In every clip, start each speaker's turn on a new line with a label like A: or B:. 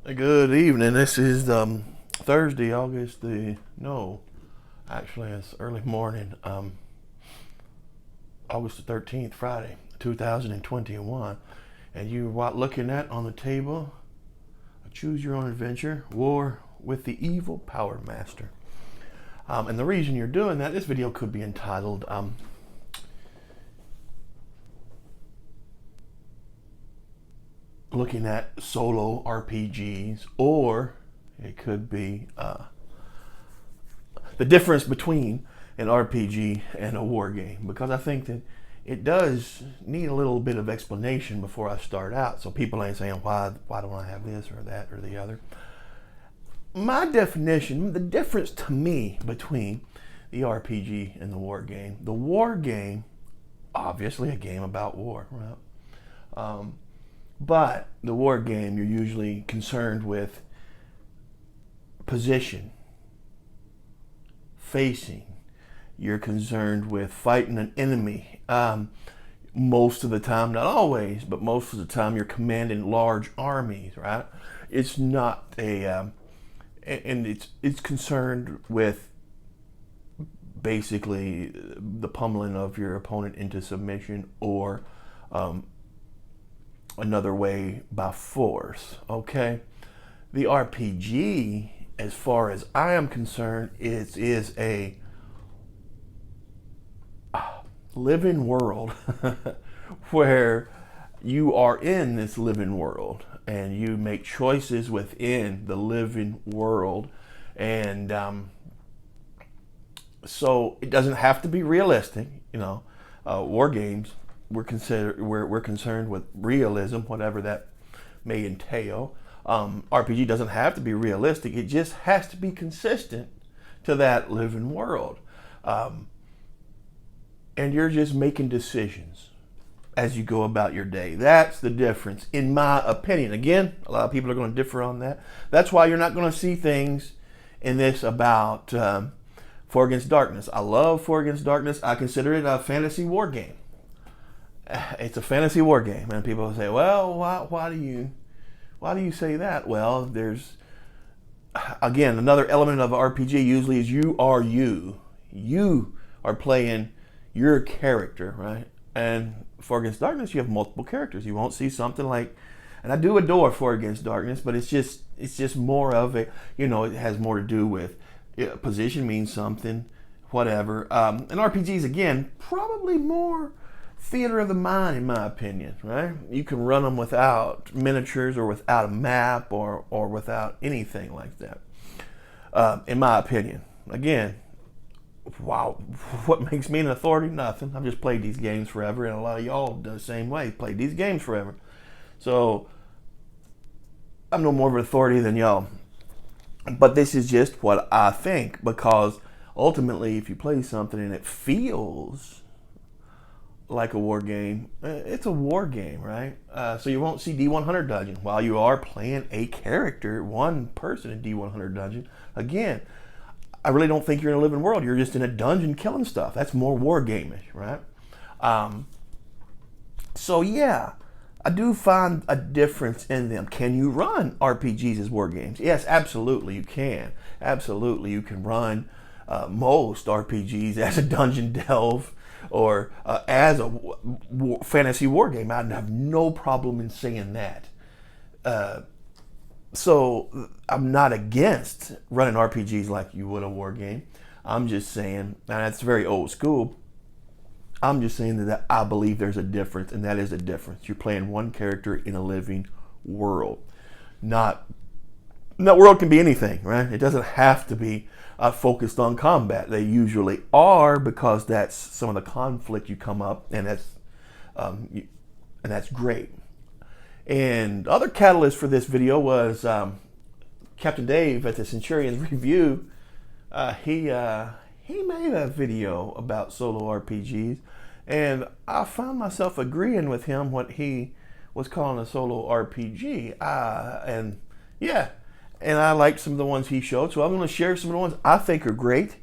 A: Good evening. This is Thursday, August the no, actually it's early morning. August the 13th, Friday, 2021, and you what looking at on the table? Choose Your Own Adventure: War with the Evil Power Master. And the reason you're doing that, this video could be entitled looking at solo RPGs, or it could be the difference between an RPG and a war game, because I think that it does need a little bit of explanation before I start out, so people ain't saying why don't I have this or that or the other. My definition, the difference to me between the RPG and the war game. The war game, obviously a game about war, right? But the war game, you're usually concerned with position, facing. You're concerned with fighting an enemy. Most of the time, not always, but most of the time, you're commanding large armies, right? It's not and it's concerned with basically the pummeling of your opponent into submission, or another way, by force. Okay, the RPG, as far as I am concerned, is a living world where you are in this living world and you make choices within the living world, and so it doesn't have to be realistic. War games, we're concerned with realism, whatever that may entail. RPG doesn't have to be realistic; it just has to be consistent to that living world, and you're just making decisions as you go about your day. That's the difference, in my opinion. Again, a lot of people are going to differ on that. That's why you're not going to see things in this about For Against Darkness. I love For Against Darkness. I consider it a fantasy war game. It's a fantasy war game, and people say, "Well, why do you say that?" Well, there's again another element of RPG. Usually, is you are you. You are playing your character, right? And For Against Darkness, you have multiple characters. You won't see something like, and I do adore For Against Darkness, but it's just more of a, it has more to do with position means something, whatever. And RPGs, again, probably more theater of the mind, in my opinion, right? You can run them without miniatures or without a map or without anything like that, in my opinion. Again, wow, what makes me an authority? Nothing. I've just played these games forever, and a lot of y'all do the same way. Played these games forever. So I'm no more of an authority than y'all. But this is just what I think, because ultimately, if you play something and it feels like a war game, it's a war game, right? So you won't see D100 Dungeon while you are playing a character, one person in D100 Dungeon. Again, I really don't think you're in a living world. You're just in a dungeon killing stuff. That's more war game-ish, right? So yeah, I do find a difference in them. Can you run RPGs as war games? Yes, absolutely you can. Absolutely you can run most RPGs as a dungeon delve, or as a fantasy war game. I have no problem in saying that. So I'm not against running RPGs like you would a war game. I'm just saying, and that's very old school, I'm just saying that I believe there's a difference, and that is a difference. You're playing one character in a living world. Not that world can be anything, right? It doesn't have to be focused on combat. They usually are, because that's some of the conflict you come up, and that's great. And other catalyst for this video was Captain Dave at the Centurion's Review. He made a video about solo RPGs, and I found myself agreeing with him what he was calling a solo RPG. And yeah, and I liked some of the ones he showed, so I'm going to share some of the ones I think are great,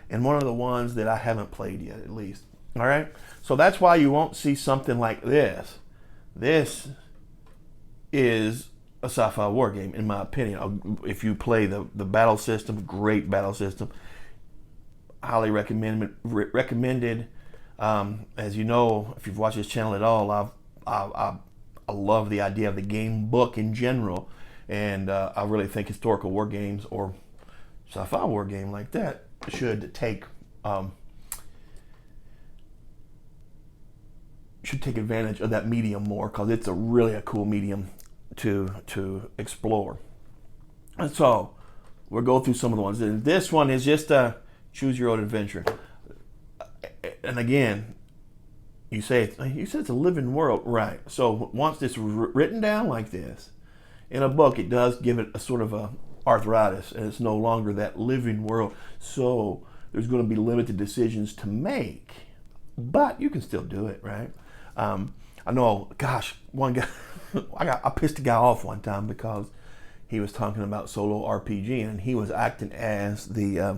A: and one of the ones that I haven't played yet, at least. All right, so that's why you won't see something like this. This is a sci-fi war game, in my opinion. If you play the battle system, great battle system, highly recommended. As you know, if you've watched this channel at all, I love the idea of the game book in general, and I really think historical war games or sci-fi war game like that should take advantage of that medium more, because it's really a cool medium to explore. And so we'll go through some of the ones. And this one is just a choose your own adventure. And again, you said it's a living world, right? So once it's written down like this in a book, it does give it a sort of a arthritis, and it's no longer that living world. So there's going to be limited decisions to make, but you can still do it, right? I know, gosh, one guy, I pissed a guy off one time because he was talking about solo RPG, and he was acting as the, I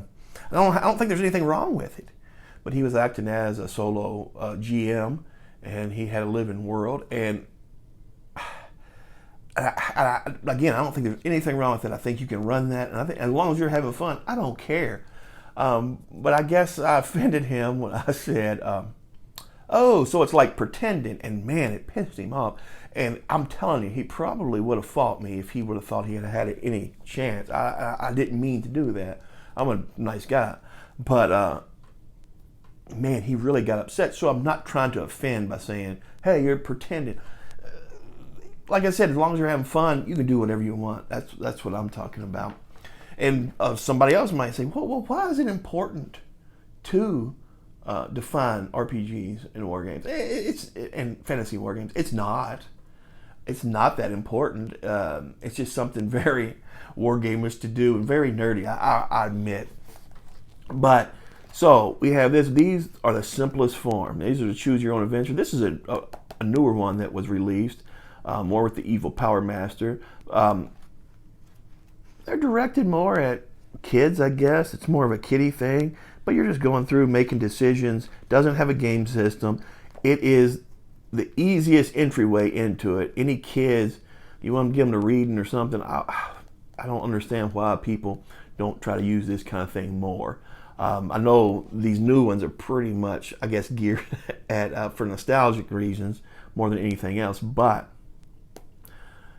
A: don't think there's anything wrong with it, but he was acting as a solo GM, and he had a living world. And again, I don't think there's anything wrong with it. I think you can run that, and I think as long as you're having fun, I don't care. But I guess I offended him when I said, oh, so it's like pretending, and man, it pissed him off. And I'm telling you, he probably would have fought me if he would have thought he had any chance. I didn't mean to do that. I'm a nice guy, but man, he really got upset. So I'm not trying to offend by saying, hey, you're pretending. Like I said, as long as you're having fun, you can do whatever you want. That's what I'm talking about. And somebody else might say, well, why is it important to define RPGs and war games? And fantasy war games. It's not. It's not that important. It's just something very war gamers to do, and very nerdy, I admit. But so we have this. These are the simplest form. These are the choose your own adventure. This is a newer one that was released, more with the Evil Power Master. They're directed more at kids, I guess. It's more of a kiddie thing, but you're just going through making decisions. Doesn't have a game system. It is the easiest entryway into it. Any kids, you want to give them to reading or something, I don't understand why people don't try to use this kind of thing more. I know these new ones are pretty much, I guess, geared at for nostalgic reasons more than anything else, but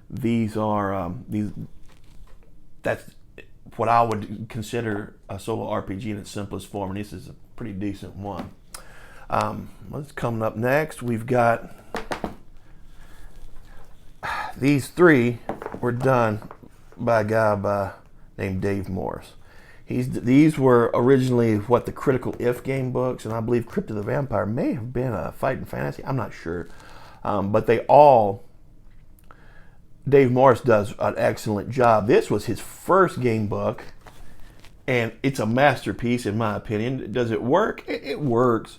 A: these are that's what I would consider a solo RPG in its simplest form, and this is a pretty decent one. What's coming up next? We've got these three were done by a guy named Dave Morris. These were originally the Critical If game books, and I believe Crypt of the Vampire may have been a fighting fantasy. I'm not sure, but Dave Morris does an excellent job. This was his first game book, and it's a masterpiece in my opinion. Does it work? It works.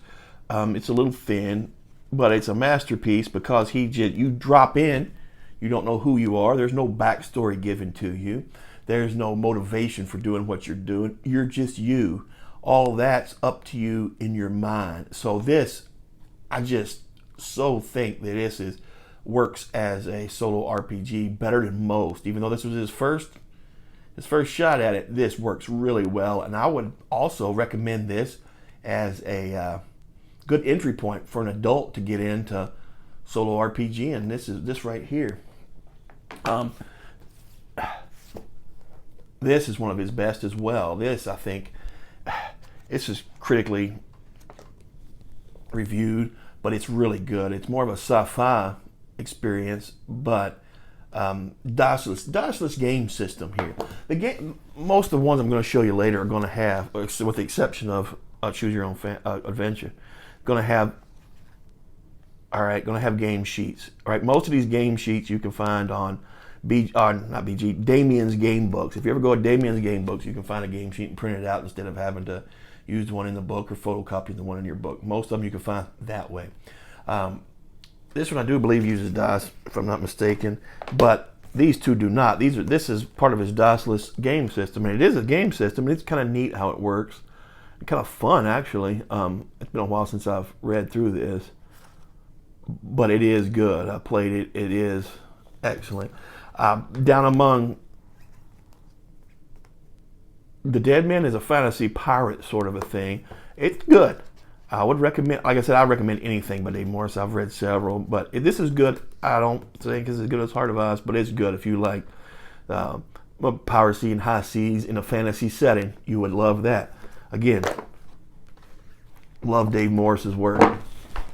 A: It's a little thin, but it's a masterpiece because you drop in, you don't know who you are. There's no backstory given to you. There's no motivation for doing what you're doing. You're just you. All that's up to you in your mind. So I just so think that this works as a solo RPG better than most. Even though this was his first shot at it, this works really well. And I would also recommend this as a good entry point for an adult to get into solo RPG. And this right here. This is one of his best as well. This, I think, this is critically reviewed, but it's really good. It's more of a sci-fi experience, but diceless game system here. Most of the ones I'm going to show you later are going to have, with the exception of Choose Your Own Adventure, going to have game sheets. All right, most of these game sheets you can find on Damien's Game Books. If you ever go to Damien's Game Books, you can find a game sheet and print it out instead of having to use the one in the book or photocopy the one in your book. Most of them you can find that way. This one I do believe uses dice, if I'm not mistaken, but these two do not. This is part of his diceless game system, and it is a game system, and it's kind of neat how it works. Kind of fun, actually. It's been a while since I've read through this, but it is good. I played it. It is excellent. Down Among the Dead Men is a fantasy pirate sort of a thing. It's good. I would recommend, like I said, I recommend anything by Dave Morris. I've read several, but this is good. I don't think it's as good as Heart of Ice, but it's good if you like piracy and high seas in a fantasy setting. You would love that. Again, love Dave Morris's work. All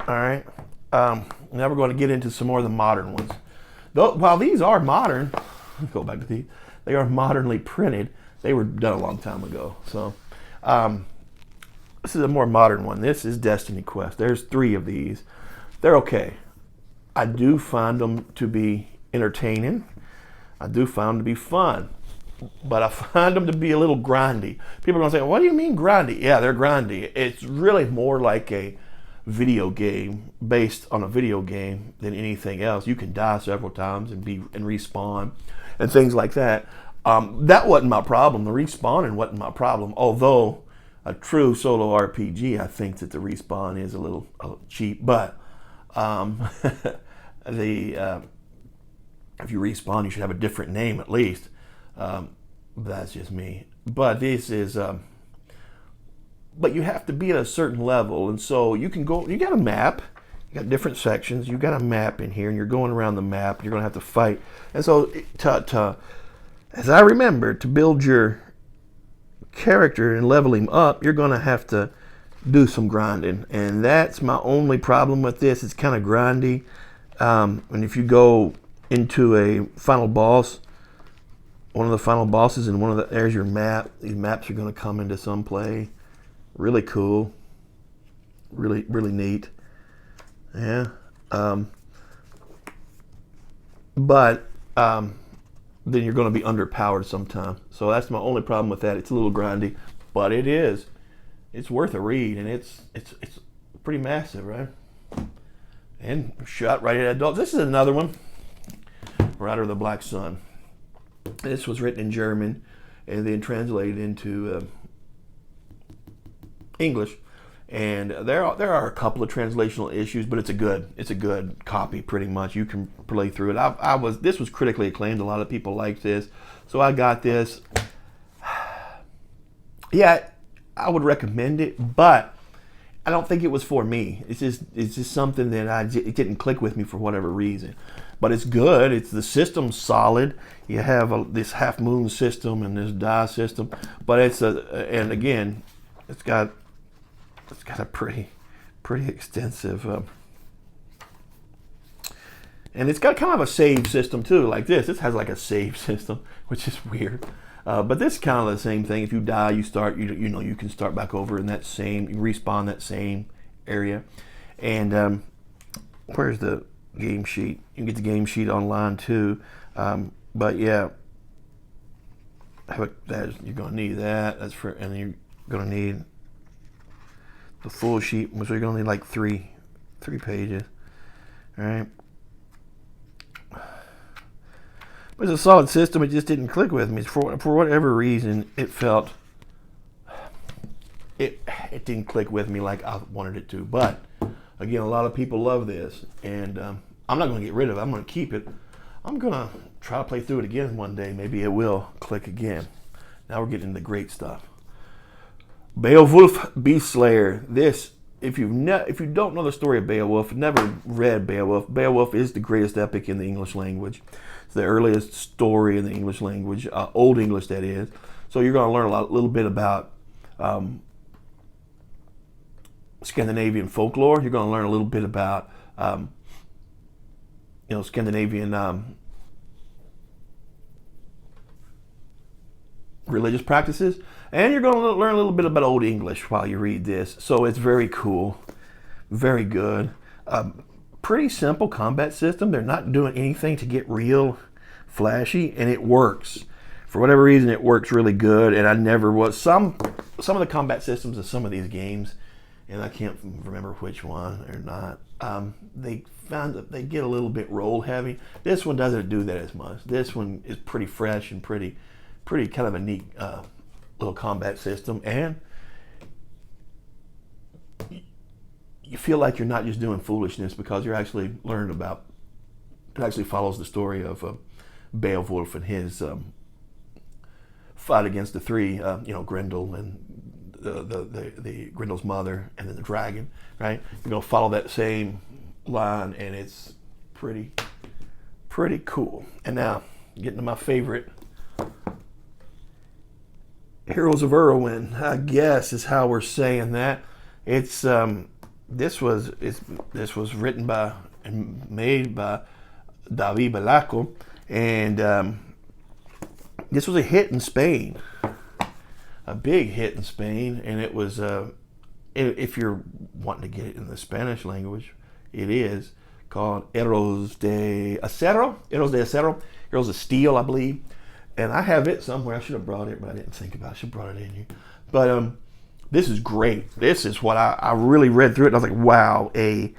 A: right. Now we're going to get into some more of the modern ones. Though, while these are modern, go back to these. They are modernly printed. They were done a long time ago. So this is a more modern one. This is Destiny Quest. There's 3 of these. They're okay. I do find them to be entertaining. I do find them to be fun. But I find them to be a little grindy. People are going to say, what do you mean grindy? Yeah, they're grindy. It's really more like a video game based on a video game than anything else. You can die several times and respawn and things like that. That wasn't my problem. The respawning wasn't my problem. Although a true solo RPG, I think that the respawn is a little cheap. But if you respawn, you should have a different name at least. That's just me. But this is, but you have to be at a certain level, and so you can go. You got a map. You got different sections. You got a map in here, and you're going around the map. You're going to have to fight, and so as I remember, to build your character and level him up, you're going to have to do some grinding, and that's my only problem with this. It's kind of grindy, and if you go into a final boss, one of the final bosses, and there's your map. These maps are going to come into some play. Really cool. Really, really neat. Yeah. But then you're going to be underpowered sometime. So that's my only problem with that. It's a little grindy, but it is. It's worth a read, and it's pretty massive, right? And shot right at adults. This is another one. Rider of the Black Sun. This was written in German and then translated into English, and there are a couple of translational issues, but it's a good copy pretty much. You can play through it. This was critically acclaimed. A lot of people liked this, so I got this. Yeah, I would recommend it, but I don't think it was for me. It's just something that it didn't click with me for whatever reason. But it's good. The system's solid. You have this half moon system and this die system, but and again, it's got a pretty extensive, and it's got kind of a save system too. Like this has like a save system, which is weird. But this is kind of the same thing. If you die, you start. You can start back over in that same. You respawn that same area. And where's the game sheet? You can get the game sheet online too. But yeah, you're going to need that. And you're going to need the full sheet, so you're going to need like three pages. All right. But it's a solid system. It just didn't click with me. For whatever reason, it didn't click with me like I wanted it to. But again, a lot of people love this, and I'm not going to get rid of it. I'm going to keep it. I'm going to try to play through it again one day. Maybe it will click again. Now we're getting into the great stuff. Beowulf, Beast Slayer. This, if you don't know the story of Beowulf, never read Beowulf. Beowulf is the greatest epic in the English language. It's the earliest story in the English language, Old English that is. So you're going to learn a little bit about Scandinavian folklore. You're going to learn a little bit about Scandinavian religious practices, and you're going to learn a little bit about Old English while you read this. So it's very cool, very good. Pretty simple combat system. They're not doing anything to get real flashy, and it works. For whatever reason, it works really good. And I never was some of the combat systems of some of these games, and I can't remember which one or not. They found that they get a little bit roll heavy. This one doesn't do that as much. This one is pretty fresh and pretty kind of a neat little combat system, and you feel like you're not just doing foolishness because you're actually learning about. It actually follows the story of Beowulf and his fight against the three, Grendel and the Grendel's mother and then the dragon, right? You're gonna follow that same line, and it's pretty cool. And now, getting to my favorite, Heroes of Erwin, I guess is how we're saying that. It's this was written by and made by David Balaco, and this was a hit in Spain, a big hit in Spain, and it was if you're wanting to get it in the Spanish language, it is called Eros de Acero, Eros of Steel, I believe. And I have it somewhere. I should have brought it, but I didn't think about it. I should have brought it in here. But this is great. This is what I really read through it, and I was like, wow, this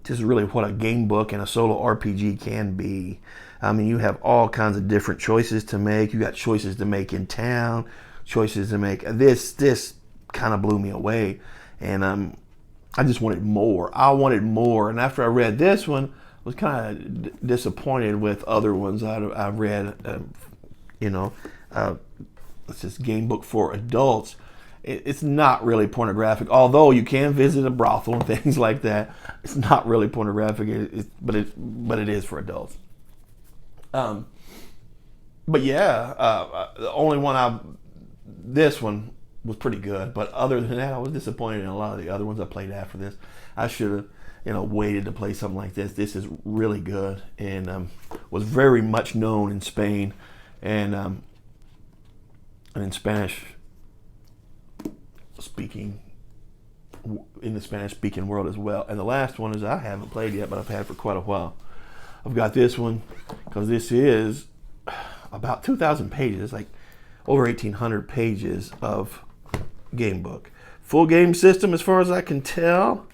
A: is really what a game book and a solo RPG can be. I mean, you have all kinds of different choices to make. You got choices to make in town, choices to make. This kind of blew me away, and I just wanted more. I wanted more, and after I read this one, I was kind of disappointed with other ones I've read. It's this game book for adults. It's not really pornographic, although you can visit a brothel and things like that. It's not really pornographic, but it is for adults. But yeah, the only one this one was pretty good, but other than that, I was disappointed in a lot of the other ones I played after this. I should have, waited to play something like this. This is really good, and was very much known in Spain, and in Spanish speaking, in the Spanish speaking world as well. And the last one is I haven't played yet, but I've had for quite a while. I've got this one because this is about 2,000 pages. It's like over 1,800 pages of game book. Full game system as far as I can tell,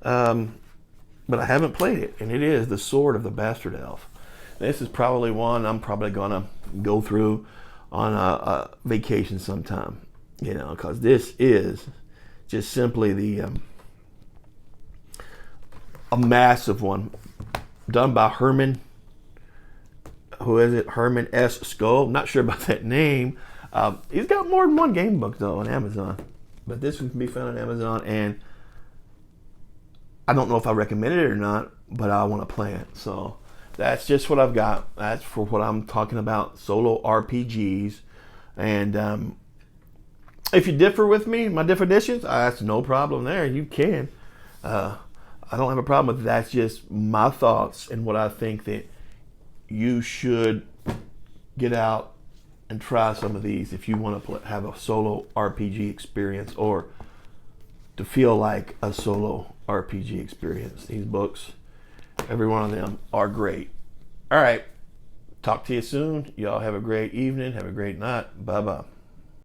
A: but I haven't played it, and it is The Sword of the Bastard Elf. This is probably one I'm probably gonna go through on a vacation sometime, because this is just simply a massive one, done by Herman. Who is it? Herman S. Skull. Not sure about that name. He's got more than one game book though on Amazon, but this one can be found on Amazon, and I don't know if I recommend it or not, but I want to play it. So that's just what I've got. That's for what I'm talking about, solo RPGs. And if you differ with me, my definitions, that's no problem there. You can. I don't have a problem with that. That's just my thoughts and what I think that you should get out and try some of these if you want to have a solo RPG experience, or to feel like a solo RPG experience. These books, every one of them are great. All right. Talk to you soon. Y'all have a great evening. Have a great night. Bye-bye.